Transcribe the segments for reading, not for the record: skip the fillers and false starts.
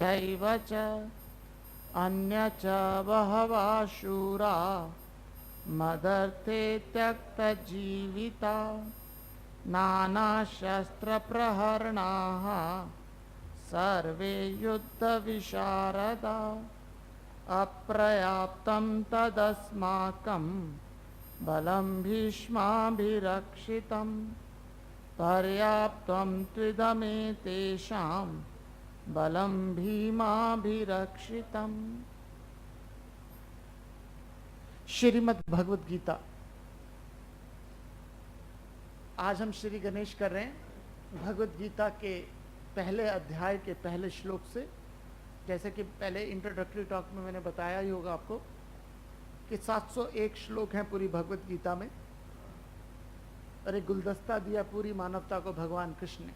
दैव च अन्य च बहवः शूरा मदर्थे त्यक्तजीविता नानाशस्त्रप्रहरणाः सर्वे युद्धविशारदा अपर्याप्तं तदस्माकं बलं भीष्माभिरक्षितं पर्याप्तं त्विदमेतेषां बलं भीमाभिरक्षितम्। श्रीमद् भगवद गीता। आज हम श्री गणेश कर रहे हैं भगवद गीता के पहले अध्याय के पहले श्लोक से। जैसे कि पहले इंट्रोडक्टरी टॉक में मैंने बताया ही होगा आपको कि 701 श्लोक हैं पूरी भगवद गीता में, और एक गुलदस्ता दिया पूरी मानवता को भगवान कृष्ण ने।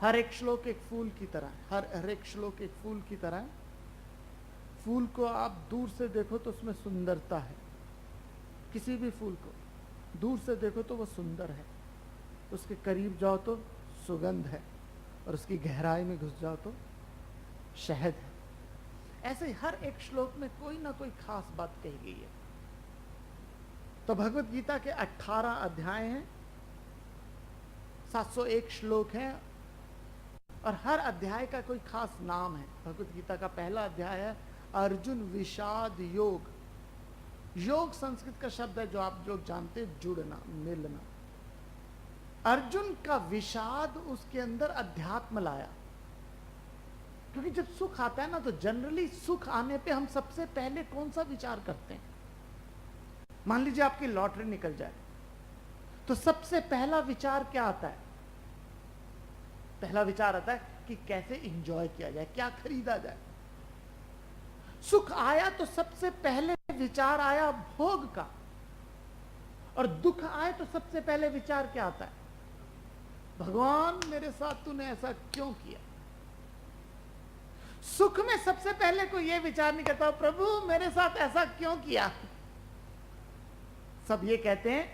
हर एक श्लोक एक फूल की तरह है, हर एक श्लोक एक फूल की तरह है। फूल को आप दूर से देखो तो उसमें सुंदरता है, किसी भी फूल को दूर से देखो तो वो सुंदर है, उसके करीब जाओ तो सुगंध है, और उसकी गहराई में घुस जाओ तो शहद है। ऐसे हर एक श्लोक में कोई ना कोई खास बात कही गई है। तो भगवत गीता के 18 अध्याय हैं, 701 श्लोक हैं, और हर अध्याय का कोई खास नाम है। भगवत गीता का पहला अध्याय है अर्जुन विषाद योग। योग संस्कृत का शब्द है जो आप लोग जानते हैं, जुड़ना, मिलना। अर्जुन का विषाद उसके अंदर अध्यात्म लाया, क्योंकि जब सुख आता है ना तो जनरली सुख आने पे हम सबसे पहले कौन सा विचार करते हैं। मान लीजिए आपकी लॉटरी निकल जाए तो सबसे पहला विचार क्या आता है? पहला विचार आता है कि कैसे एंजॉय किया जाए, क्या खरीदा जाए। सुख आया तो सबसे पहले विचार आया भोग का, और दुख आए तो सबसे पहले विचार क्या आता है? भगवान मेरे साथ तूने ऐसा क्यों किया। सुख में सबसे पहले कोई यह विचार नहीं करता प्रभु मेरे साथ ऐसा क्यों किया। सब ये कहते हैं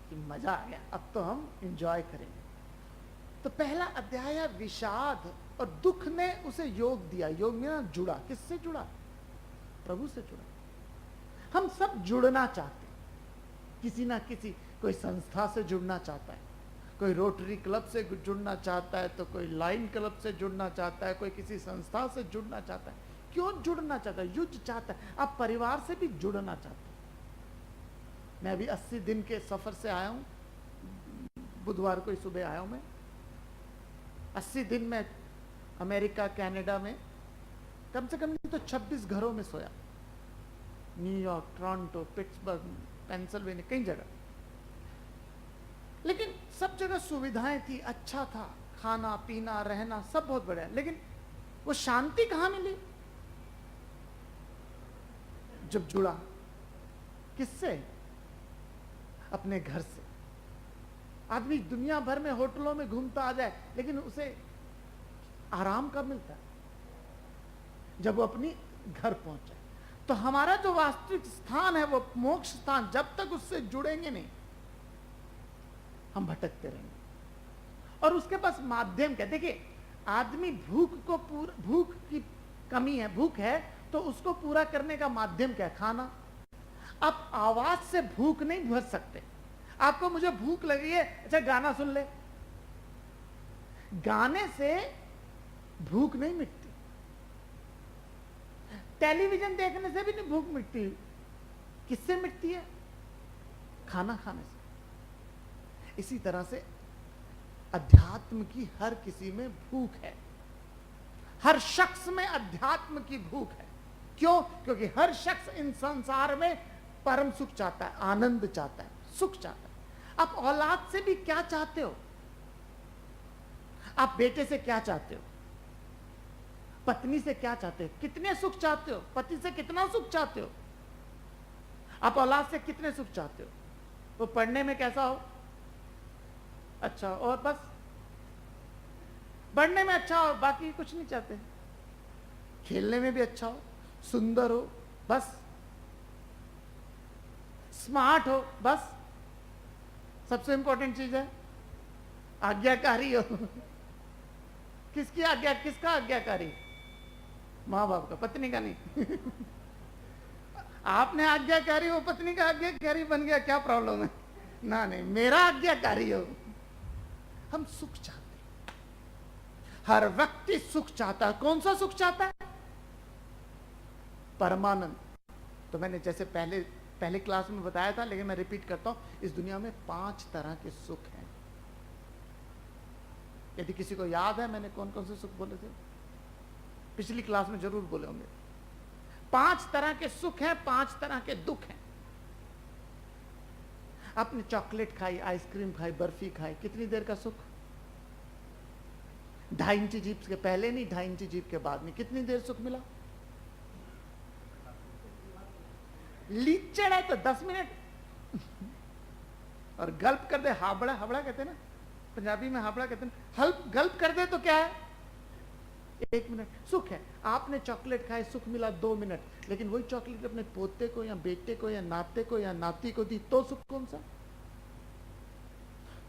कि मजा आ गया, अब तो हम एंजॉय करेंगे। तो पहला अध्याय है विषाद, और दुख ने उसे योग दिया। योग में ना जुड़ा, किससे जुड़ा? प्रभु से जुड़ा। हम सब जुड़ना चाहते हैं, किसी ना किसी, कोई संस्था से जुड़ना चाहता है, कोई रोटरी क्लब से जुड़ना चाहता है, तो कोई लाइन क्लब से जुड़ना चाहता है, कोई किसी संस्था से जुड़ना चाहता है। क्यों जुड़ना चाहता है? युद्ध चाहता है। आप परिवार से भी जुड़ना चाहते हैं। मैं अभी 80 दिन के सफर से आया हूं, बुधवार को ही सुबह आया हूं मैं। 80 दिन में अमेरिका, कनाडा में कम से कम नहीं तो 26 घरों में सोया। न्यूयॉर्क, टोरंटो, पिट्सबर्ग, पेंसिल्वेनिया, कई जगह। लेकिन सब जगह सुविधाएं थी, अच्छा था, खाना पीना रहना सब बहुत बढ़िया। लेकिन वो शांति कहां मिली? जब जुड़ा। किससे? अपने घर से। आदमी दुनिया भर में होटलों में घूमता आ जाए, लेकिन उसे आराम कब मिलता है? जब वो अपनी घर पहुंचे। तो हमारा जो वास्तविक स्थान है वो मोक्ष स्थान, जब तक उससे जुड़ेंगे नहीं हम भटकते रहेंगे। और उसके पास माध्यम क्या? देखिए, आदमी भूख की कमी है, भूख है, तो उसको पूरा करने का माध्यम क्या है? खाना। आप आवाज से भूख नहीं भर सकते। आपको मुझे भूख लगी है, अच्छा गाना सुन ले। गाने से भूख नहीं मिटती, टेलीविजन देखने से भी नहीं भूख मिटती। किससे मिटती है? खाना खाने से। इसी तरह से अध्यात्म की हर किसी में भूख है, हर शख्स में अध्यात्म की भूख है। क्यों? क्योंकि हर शख्स इन संसार में परम सुख चाहता है, आनंद चाहता है, सुख चाहता है। आप औलाद से भी क्या चाहते हो? आप बेटे से क्या चाहते हो? पत्नी से क्या चाहते हो? कितने सुख चाहते हो? पति से कितना सुख चाहते हो? आप औलाद से कितने सुख चाहते हो? वो पढ़ने में कैसा हो? अच्छा, और बस पढ़ने में अच्छा हो, बाकी कुछ नहीं चाहते। खेलने में भी अच्छा हो, सुंदर हो, बस स्मार्ट हो, बस सबसे इंपॉर्टेंट चीज है आज्ञाकारी हो। किसकी आज्ञा, किसका आज्ञाकारी? माँ बाप का, पत्नी का नहीं। आपने आज्ञाकारी हो, पत्नी का आज्ञाकारी बन गया, क्या प्रॉब्लम है? ना नहीं, मेरा आज्ञाकारी हो। हम सुख चाहते हैं, हर व्यक्ति सुख चाहता है। कौन सा सुख चाहता है? परमानंद। तो मैंने जैसे पहले क्लास में बताया था, लेकिन मैं रिपीट करता हूं, इस दुनिया में 5 तरह के सुख हैं। यदि किसी को याद है मैंने कौन कौन से सुख बोले थे, पिछली क्लास में जरूर बोले होंगे। 5 तरह के सुख हैं, 5 तरह के दुख हैं। आपने चॉकलेट खाई, आइसक्रीम खाई, बर्फी खाई, कितनी देर का सुख? 2.5 इंची जीभ के पहले नहीं, 2.5 इंची जीभ के बाद नहीं, कितनी देर सुख मिला? लीचड़ है तो 10 मिनट। और गल्प कर दे, हाबड़ा, हाबड़ा कहते हैं ना पंजाबी में, हाबड़ा कहते हैं, गल्प कर दे तो क्या है? 1 मिनट सुख है। आपने चॉकलेट खाए, सुख मिला 2 मिनट, लेकिन वही चॉकलेट अपने पोते को या बेटे को या नाते को या नाती को दी तो सुख कौन सा?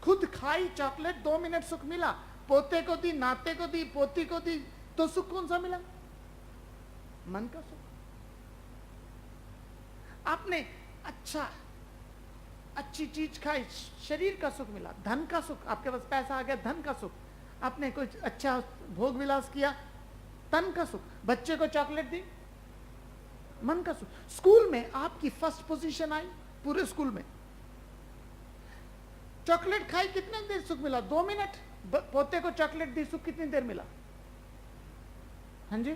खुद खाई चॉकलेट, 2 मिनट सुख मिला, पोते को दी, नाते को दी, पोती को दी, तो सुख कौन सा मिला? मन का सुख। आपने अच्छी चीज खाई, शरीर का सुख मिला, धन का सुख, आपके पास पैसा आ गया, धन का सुख। आपने कोई अच्छा भोग विलास किया, तन का सुख। बच्चे को चॉकलेट दी, मन का सुख। स्कूल में आपकी फर्स्ट पोजीशन आई, पूरे स्कूल में चॉकलेट खाई, कितने देर सुख मिला? 2 मिनट। पोते को चॉकलेट दी, सुख कितनी देर मिला? हाँ जी,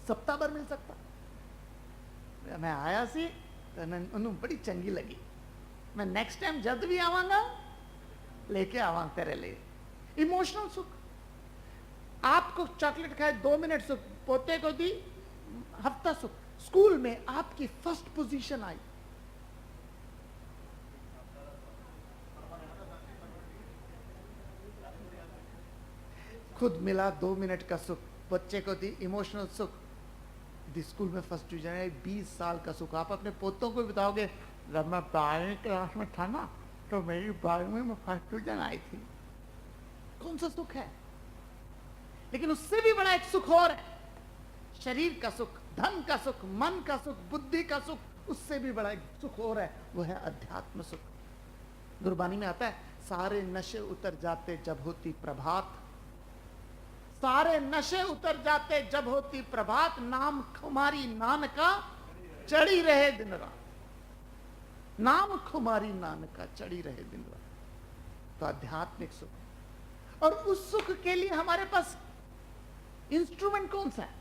सप्ताह भर मिल सकता। मैं आया सी तो उन्होंने बड़ी चंगी लगी, मैं नेक्स्ट टाइम जब भी आवांगा लेके आवांगा तेरे लिए। इमोशनल सुख। आपको चॉकलेट खाए, 2 मिनट सुख, पोते को दी, हफ्ता सुख। स्कूल में आपकी फर्स्ट पोजीशन आई, खुद मिला 2 मिनट का सुख, बच्चे को दी इमोशनल सुख, दी स्कूल में फर्स्ट डिवीजन है, 20 साल का सुख। आप अपने पोतों को बताओगे, जब मैं 12वीं क्लास में था ना तो मेरी 12वीं में फर्स्ट डिवीजन आई थी। कौन सा सुख है? लेकिन उससे भी बड़ा एक सुख और है, शरीर का सुख, धन का सुख, मन का सुख, बुद्धि का सुख। उससे भी बड़ा एक सुख और है, वो है अध्यात्म सुख। गुरबानी में आता है, सारे नशे उतर जाते जब होती प्रभात, सारे नशे उतर जाते जब होती प्रभात, नाम खुमारी नानका चढ़ी रहे दिन रात। नाम खुमारी नानका चढ़ी रहे दिन रात। तो आध्यात्मिक सुख, और उस सुख के लिए हमारे पास इंस्ट्रूमेंट कौन सा है?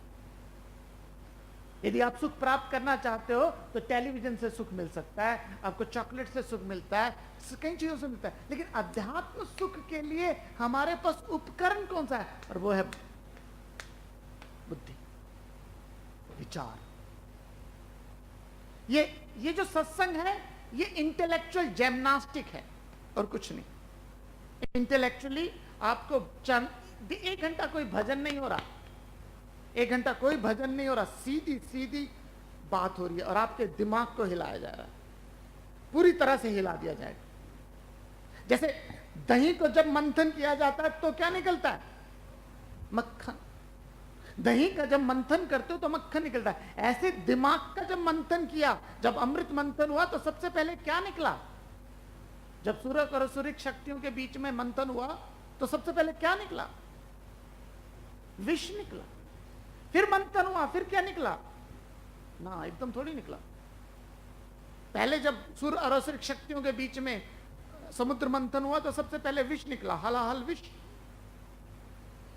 यदि आप सुख प्राप्त करना चाहते हो तो टेलीविजन से सुख मिल सकता है, आपको चॉकलेट से सुख मिलता है, कई चीजों से मिलता है, लेकिन अध्यात्म सुख के लिए हमारे पास उपकरण कौन सा है? और वो है बुद्धि, विचार। ये जो सत्संग है ये इंटेलेक्चुअल जिम्नास्टिक है और कुछ नहीं। इंटेलेक्चुअली आपको 1 घंटा कोई भजन नहीं हो रहा, 1 घंटा कोई भजन नहीं हो रहा, सीधी सीधी बात हो रही है और आपके दिमाग को हिलाया जा रहा है, पूरी तरह से हिला दिया जाएगा। जैसे दही को जब मंथन किया जाता है तो क्या निकलता है? मक्खन। दही का जब मंथन करते हो तो मक्खन निकलता है। ऐसे दिमाग का जब मंथन किया, जब अमृत मंथन हुआ तो सबसे पहले क्या निकला? जब सूर्य और सूर्य शक्तियों के बीच में मंथन हुआ तो सबसे पहले क्या निकला? विष निकला। फिर मंथन हुआ, फिर क्या निकला? ना, एकदम थोड़ी निकला। पहले जब सूर्य और सूर्य शक्तियों के बीच में समुद्र मंथन हुआ तो सबसे पहले विष निकला, हलाहल विष।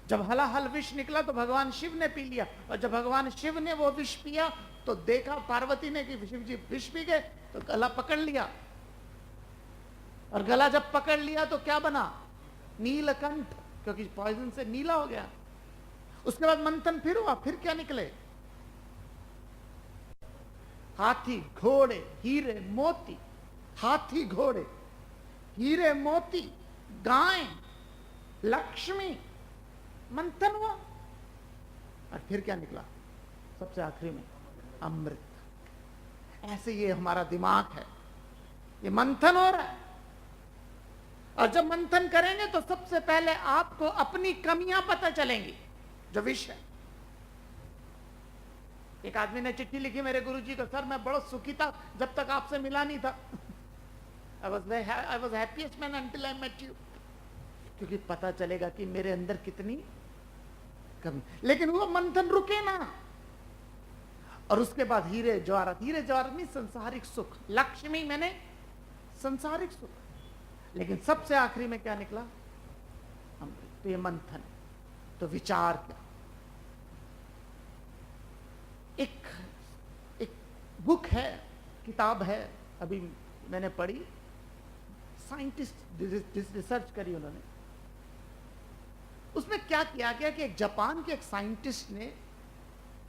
जब हलाहल विष निकला तो भगवान शिव ने पी लिया, और जब भगवान शिव ने वो विष पिया तो देखा पार्वती ने कि शिव जी विष पी गए, तो गला पकड़ लिया, और गला जब पकड़ लिया तो क्या बना? नीलकंठ, क्योंकि पॉइजन से नीला हो गया। उसके बाद मंथन फिर हुआ, फिर क्या निकले? हाथी, घोड़े, हीरे, मोती। हाथी, घोड़े, हीरे, मोती, गाय, लक्ष्मी। मंथन हुआ और फिर क्या निकला? सबसे आखिरी में अमृत। ऐसे ये हमारा दिमाग है, ये मंथन हो रहा है। और जब मंथन करेंगे तो सबसे पहले आपको अपनी कमियां पता चलेंगी, जो विष है। एक आदमी ने चिट्ठी लिखी मेरे गुरुजी को, सर मैं बड़ा सुखी था जब तक आपसे मिला नहीं था। I was happiest man until I met you। क्योंकि पता चलेगा कि मेरे अंदर कितनी कमी। लेकिन वो मंथन रुके ना, और उसके बाद हीरे जवाहरात नहीं, संसारिक सुख, लक्ष्मी मैंने संसारिक सुख। लेकिन सबसे आखिरी में क्या निकला? अमृत। तो ये मंथन, तो विचार क्या? एक बुक है, किताब है, अभी मैंने पढ़ी, साइंटिस्ट रिसर्च करी उन्होंने। उसमें क्या किया गया कि एक जापान के एक साइंटिस्ट ने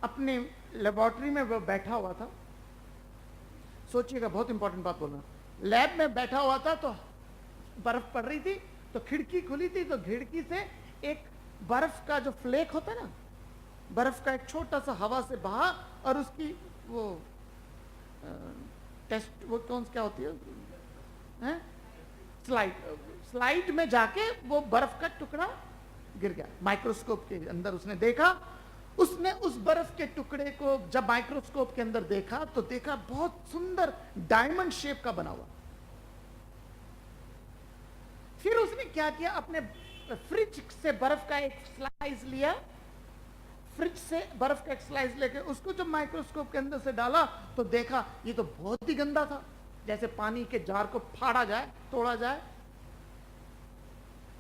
अपने लेबोरेटरी में वो बैठा हुआ था, सोचिएगा बहुत इंपॉर्टेंट बात बोलना, लैब में बैठा हुआ था, तो बर्फ पड़ रही थी, तो खिड़की खुली थी, तो खिड़की से एक बर्फ का जो फ्लेक होता है ना, बर्फ का एक छोटा सा हवा से बहा, और उसकी वो टेस्ट, वो कौन क्या होती है, स्लाइड में जाके वो बर्फ का टुकड़ा गिर गया। माइक्रोस्कोप के अंदर उसने देखा, उसने उस बर्फ के टुकड़े को जब माइक्रोस्कोप के अंदर देखा तो देखा बहुत सुंदर डायमंड शेप का बना हुआ। फिर उसने क्या किया, अपने फ्रिज से बर्फ का एक स्लाइस लिया, फ्रिज से बर्फ का एक स्लाइस लेके उसको जब माइक्रोस्कोप के अंदर से डाला तो देखा ये तो बहुत ही गंदा था, जैसे पानी के जार को फाड़ा जाए, तोड़ा जाए।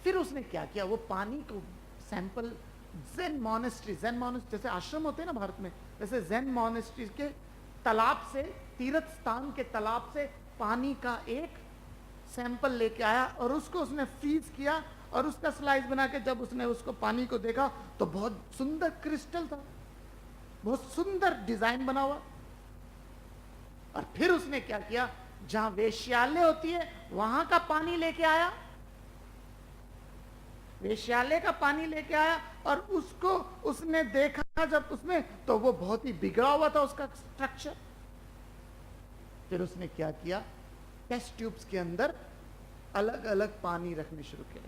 फिर उसने क्या किया, वो पानी को सैंपल ज़ेन मॉनेस्ट्री जैसे आश्रम होते हैं ना भारत में, वैसे ज़ेन मॉनेस्ट्री के तालाब से, तीर्थ स्थान के तालाब से पानी का एक सैंपल लेके आया, और उसको उसने फ्रीज किया, और उसका स्लाइस बना के जब उसने उसको पानी को देखा तो बहुत सुंदर क्रिस्टल था, बहुत सुंदर डिजाइन बना हुआ। और फिर उसने क्या किया, जहां वेश्यालय होती है वहां का पानी लेके आया, वेश्यालय का पानी लेके आया, और उसको उसने देखा जब उसमें, तो वो बहुत ही बिगड़ा हुआ था उसका स्ट्रक्चर। फिर उसने क्या किया, टेस्ट ट्यूब्स के अंदर अलग अलग पानी रखने शुरू किए।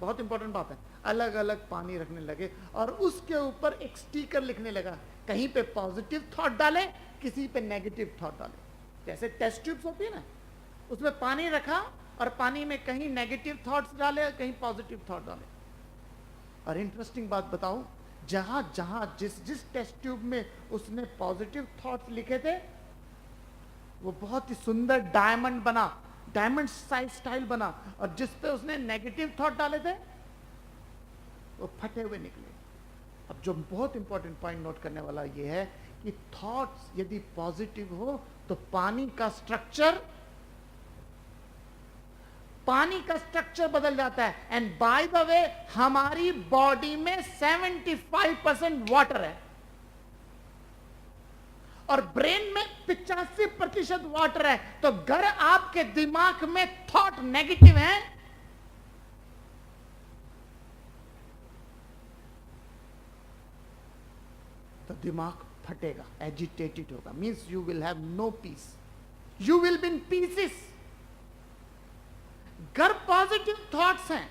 बहुत इंपॉर्टेंट बात है, अलग अलग पानी रखने लगे, और उसके ऊपर एक स्टिकर लिखने लगा, कहीं पे पॉजिटिव थॉट डाले, किसी पे नेगेटिव थॉट डाले। जैसे टेस्ट ट्यूब्स होती है ना, उसमें पानी रखा, और पानी में कहीं नेगेटिव थॉट्स डाले, कहीं पॉजिटिव थॉट डाले। और इंटरेस्टिंग बात बताऊं, जहां जहां जिस जिस टेस्ट ट्यूब में उसने पॉजिटिव थॉट्स लिखे थे, वो बहुत ही सुंदर डायमंड बना, डायमंड साइज स्टाइल बना, और जिस पे उसने नेगेटिव थॉट डाले थे वो फटे हुए निकले। अब जो बहुत इंपॉर्टेंट पॉइंट नोट करने वाला ये है कि थॉट्स यदि पॉजिटिव हो तो पानी का स्ट्रक्चर बदल जाता है। एंड बाय द वे, हमारी बॉडी में 75% वाटर है, और ब्रेन में 85% वाटर है। तो अगर आपके दिमाग में थॉट नेगेटिव है, तो दिमाग फटेगा, एजिटेटेड होगा, means you will have no peace, you will be in pieces. अगर पॉजिटिव थॉट्स हैं,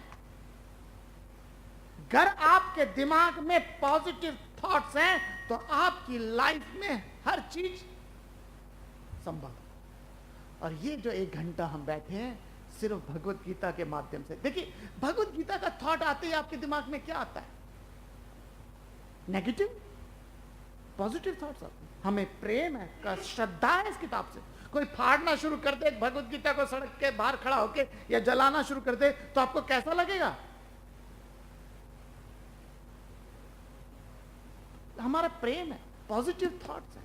अगर आपके दिमाग में पॉजिटिव थॉट्स हैं, तो आपकी लाइफ में हर चीज संभव। और ये जो 1 घंटा हम बैठे हैं सिर्फ भगवत गीता के माध्यम से, देखिए भगवत गीता का थॉट आते ही आपके दिमाग में क्या आता है, नेगेटिव, पॉजिटिव थॉट्स आते हैं। हमें प्रेम है, का श्रद्धा है इस किताब से। कोई फाड़ना शुरू कर दे भगवत गीता को, सड़क के बाहर खड़ा होके, या जलाना शुरू कर दे, तो आपको कैसा लगेगा? हमारा प्रेम है, पॉजिटिव थॉट्स है,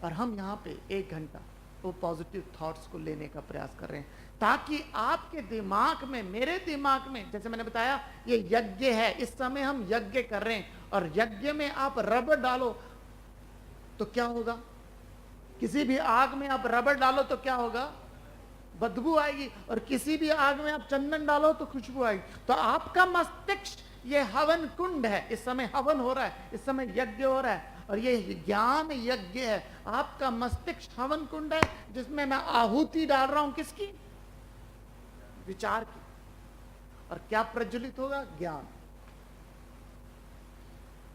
और हम यहाँ पे 1 घंटा वो पॉजिटिव थॉट्स को लेने का प्रयास कर रहे हैं, ताकि आपके दिमाग में, मेरे दिमाग में, जैसे मैंने बताया ये यज्ञ है, इस समय हम यज्ञ कर रहे हैं, और यज्ञ में आप रबर डालो तो क्या होगा? किसी भी आग में आप रबर डालो तो क्या होगा? बदबू आएगी। और किसी भी आग में आप चंदन डालो तो खुशबू आएगी। तो आपका मस्तिष्क ये हवन कुंड है, इस समय हवन हो रहा है, इस समय यज्ञ हो रहा है, और ये ज्ञान यज्ञ है। आपका मस्तिष्क हवन कुंड है, जिसमें मैं आहुति डाल रहा हूं, किसकी? विचार की। और क्या प्रज्वलित होगा? ज्ञान।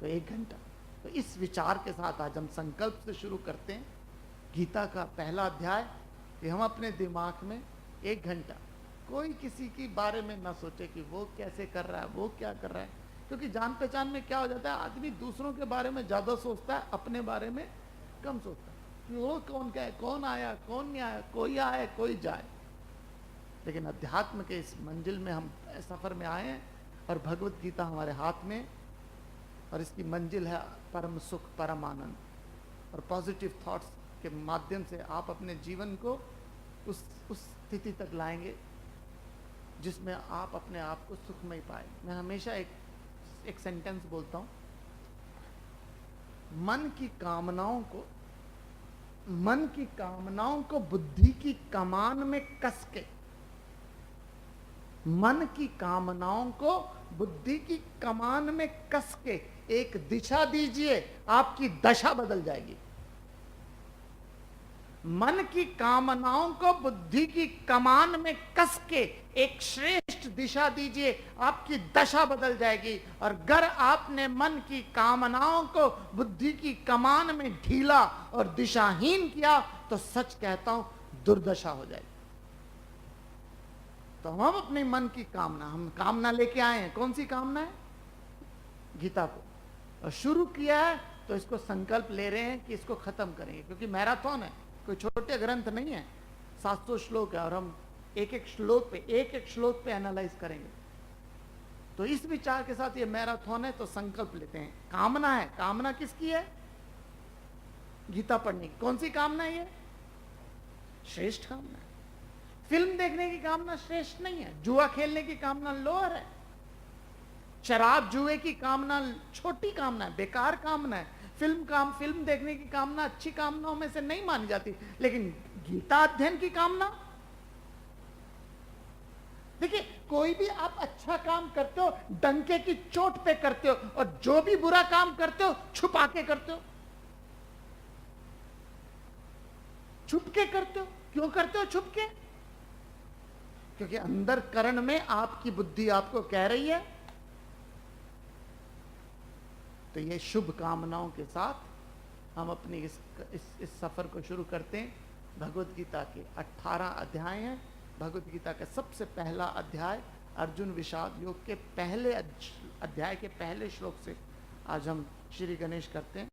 तो 1 घंटा, तो इस विचार के साथ आज हम संकल्प से शुरू करते हैं गीता का पहला अध्याय कि हम अपने दिमाग में 1 घंटा कोई किसी के बारे में ना सोचे कि वो कैसे कर रहा है, वो क्या कर रहा है, क्योंकि जान पहचान में क्या हो जाता है, आदमी दूसरों के बारे में ज्यादा सोचता है, अपने बारे में कम सोचता है कि वो कौन क्या है, कौन आया कौन नहीं आया, कोई आए कोई जाए। लेकिन अध्यात्म के इस मंजिल में हम सफर में आए हैं और भगवत गीता हमारे हाथ में, और इसकी मंजिल है परम सुख परम आनंद। और पॉजिटिव थॉट्स के माध्यम से आप अपने जीवन को उस स्थिति तक लाएंगे जिसमें आप अपने आप को सुखमय पाए। मैं हमेशा एक सेंटेंस बोलता हूं, मन की कामनाओं को बुद्धि की कमान में कस के, मन की कामनाओं को बुद्धि की कमान में कस के एक दिशा दीजिए, आपकी दशा बदल जाएगी। मन की कामनाओं को बुद्धि की कमान में कस के एक श्रेष्ठ दिशा दीजिए, आपकी दशा बदल जाएगी। और अगर आपने मन की कामनाओं को बुद्धि की कमान में ढीला और दिशाहीन किया तो सच कहता हूं दुर्दशा हो जाएगी। तो हम अपने मन की हम कामना लेके आए हैं। कौन सी कामना है? गीता को। और शुरू किया है तो इसको संकल्प ले रहे हैं कि इसको खत्म करेंगे, क्योंकि मैराथन है, कोई छोटे ग्रंथ नहीं है। 700 श्लोक है और हम एक एक श्लोक पे एनालाइज करेंगे। तो इस विचार के साथ ये मैराथन है, तो संकल्प लेते हैं। कामना है, कामना किसकी है? गीता पढ़ने की। कौन सी कामना है ये? श्रेष्ठ कामना है। फिल्म देखने की कामना श्रेष्ठ नहीं है, जुआ खेलने की कामना लोअर है, शराब जुए की कामना छोटी कामना है, बेकार कामना है। फिल्म देखने की कामना अच्छी कामनाओं में से नहीं मानी जाती, लेकिन गीता अध्ययन की कामना, देखिए कोई भी आप अच्छा काम करते हो डंके की चोट पे करते हो, और जो भी बुरा काम करते हो छुपा के करते हो, छुप के करते हो। क्यों करते हो छुप के? क्योंकि अंदर करण में आपकी बुद्धि आपको कह रही है। तो ये शुभ कामनाओं के साथ हम अपनी इस सफर को शुरू करते हैं। भगवत गीता के 18 अध्याय हैं। भगवत गीता का सबसे पहला अध्याय अर्जुन विषाद योग के पहले अध्याय के पहले श्लोक से आज हम श्री गणेश करते हैं।